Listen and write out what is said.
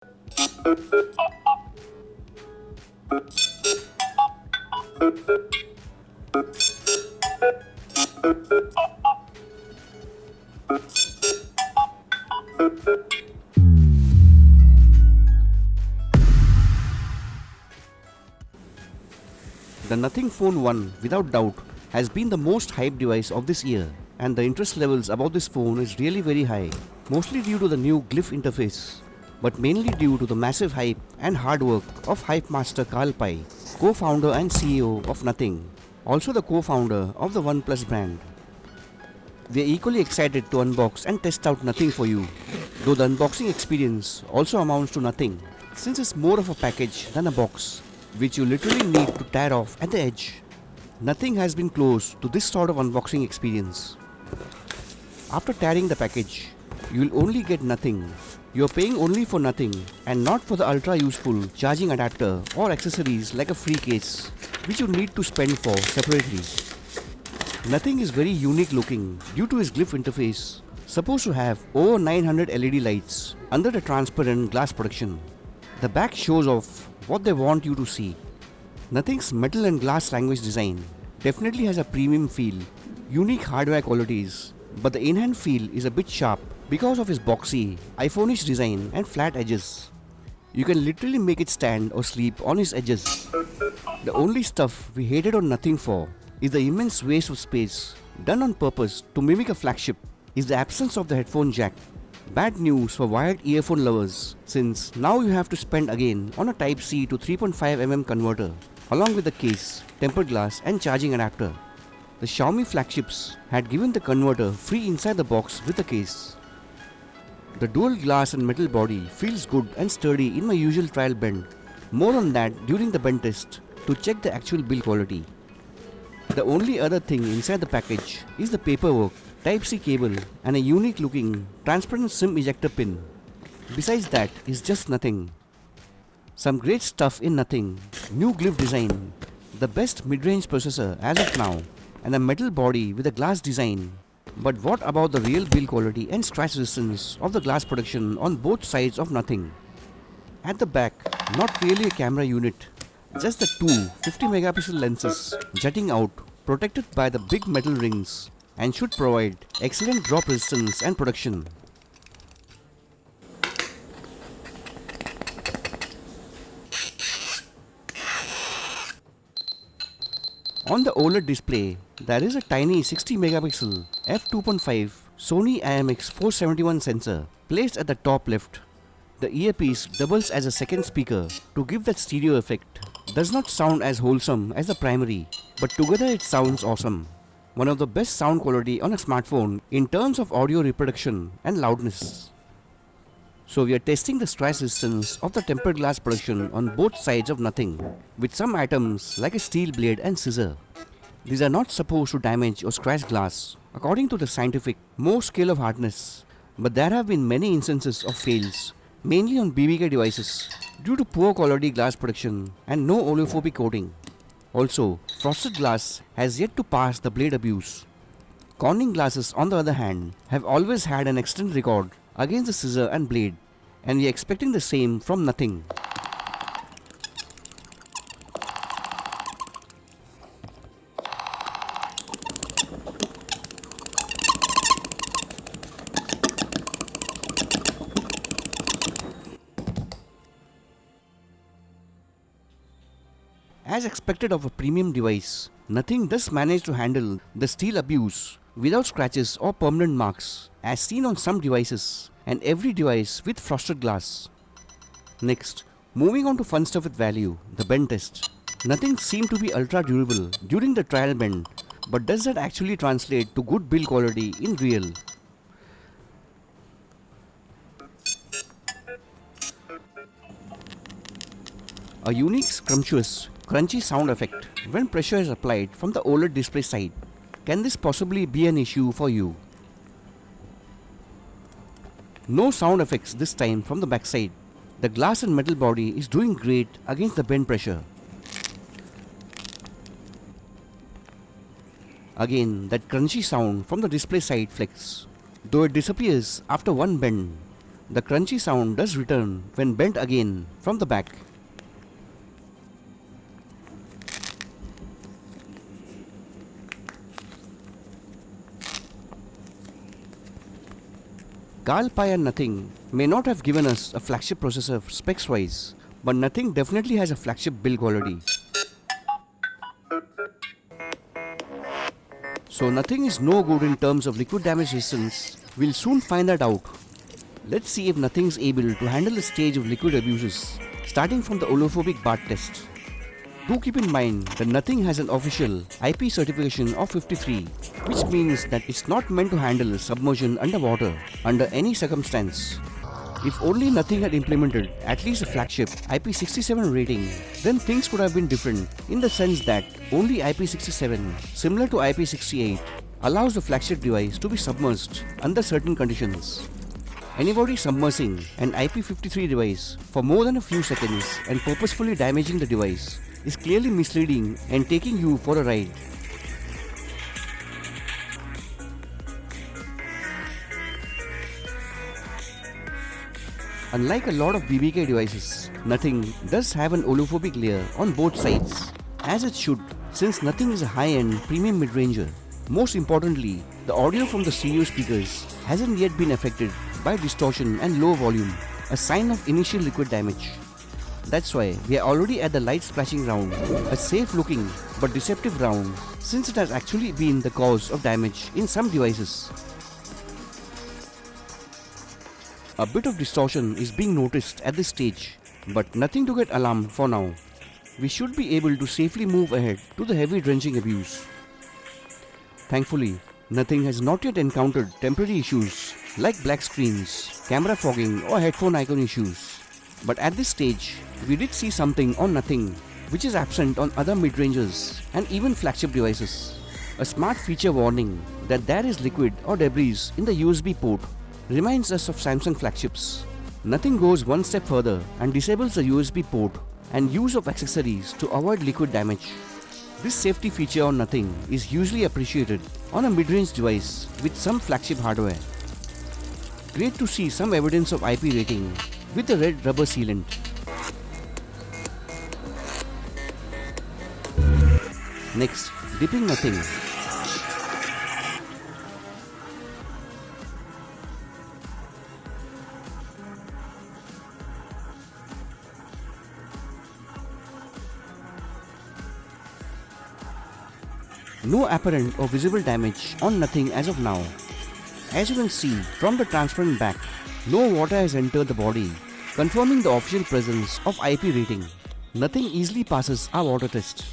The Nothing Phone 1, without doubt, has been the most hyped device of this year, and the interest levels about this phone is really very high, mostly due to the new Glyph interface, but mainly due to the massive hype and hard work of hype master Carl Pei, co-founder and CEO of Nothing, also the co-founder of the OnePlus brand. We are equally excited to unbox and test out Nothing for you, though the unboxing experience also amounts to nothing, since it's more of a package than a box, which you literally need to tear off at the edge. Nothing has been close to this sort of unboxing experience. After tearing the package, you will only get nothing. You are paying only for nothing and not for the ultra useful charging adapter or accessories like a free case, which you need to spend for separately. Nothing is very unique looking due to its Glyph interface, supposed to have over 900 LED lights under the transparent glass protection. The back shows off what they want you to see. Nothing's metal and glass language design definitely has a premium feel, unique hardware qualities, but the in-hand feel is a bit sharp because of its boxy, iPhone-ish design and flat edges. You can literally make it stand or sleep on its edges. The only stuff we hated on Nothing for is the immense waste of space, done on purpose to mimic a flagship, is the absence of the headphone jack. Bad news for wired earphone lovers, since now you have to spend again on a Type-C to 3.5mm converter, along with the case, tempered glass and charging adapter. The Xiaomi flagships had given the converter free inside the box with the case. The dual glass and metal body feels good and sturdy in my usual trial bend. More on that during the bend test to check the actual build quality. The only other thing inside the package is the paperwork, Type-C cable and a unique looking transparent SIM ejector pin. Besides that is just nothing. Some great stuff in Nothing, new Glyph design, the best mid-range processor as of now, and a metal body with a glass design. But what about the real build quality and scratch resistance of the glass protection on both sides of Nothing? At the back, not really a camera unit, just the two 50 megapixel lenses jutting out, protected by the big metal rings, and should provide excellent drop resistance and protection. On the OLED display, there is a tiny 60 megapixel f2.5 Sony IMX471 sensor placed at the top left. The earpiece doubles as a second speaker to give that stereo effect. Does not sound as wholesome as the primary, but together it sounds awesome. One of the best sound quality on a smartphone in terms of audio reproduction and loudness. So we are testing the scratch resistance of the tempered glass protection on both sides of Nothing, with some items like a steel blade and scissor. These are not supposed to damage or scratch glass, according to the scientific Mohs scale of hardness, but there have been many instances of fails, mainly on BBK devices, due to poor quality glass protection and no oleophobic coating. Also, frosted glass has yet to pass the blade abuse. Corning glasses, on the other hand, have always had an excellent record against the scissor and blade, and we are expecting the same from Nothing. As expected of a premium device, Nothing does manage to handle the steel abuse without scratches or permanent marks, as seen on some devices and every device with frosted glass. Next, moving on to fun stuff with value, the bend test. Nothing seemed to be ultra durable during the trial bend, but does that actually translate to good build quality in real? A unique scrumptious, crunchy sound effect when pressure is applied from the OLED display side. Can this possibly be an issue for you? No sound effects this time from the backside. The glass and metal body is doing great against the bend pressure. Again, that crunchy sound from the display side flex, though it disappears after one bend. The crunchy sound does return when bent again from the back. Carl Pei and Nothing may not have given us a flagship processor specs wise, but Nothing definitely has a flagship build quality. So Nothing is no good in terms of liquid damage resistance. We'll soon find that out. Let's see if Nothing is able to handle the stage of liquid abuses, starting from the oleophobic bath test. Do keep in mind that Nothing has an official IP certification of 53, which means that it's not meant to handle submersion underwater under any circumstance. If only Nothing had implemented at least a flagship IP67 rating, then things could have been different in the sense that only IP67, similar to IP68, allows the flagship device to be submerged under certain conditions. Anybody submersing an IP53 device for more than a few seconds and purposefully damaging the device is clearly misleading and taking you for a ride. Unlike a lot of BBK devices, Nothing does have an oleophobic layer on both sides, as it should, since Nothing is a high-end premium mid-ranger. Most importantly, the audio from the stereo speakers hasn't yet been affected by distortion and low volume, a sign of initial liquid damage. That's why we are already at the light splashing round, a safe looking but deceptive round, since it has actually been the cause of damage in some devices. A bit of distortion is being noticed at this stage, but nothing to get alarmed for now. We should be able to safely move ahead to the heavy drenching abuse. Thankfully, Nothing has not yet encountered temporary issues like black screens, camera fogging or headphone icon issues. But at this stage, we did see something on Nothing which is absent on other mid-rangers and even flagship devices. A smart feature warning that there is liquid or debris in the USB port reminds us of Samsung flagships. Nothing goes one step further and disables the USB port and use of accessories to avoid liquid damage. This safety feature on Nothing is usually appreciated on a mid-range device with some flagship hardware. Great to see some evidence of IP rating with the red rubber sealant. Next, dipping Nothing. No apparent or visible damage on Nothing as of now. As you can see from the transparent back, no water has entered the body, confirming the official presence of IP rating. Nothing easily passes our water test.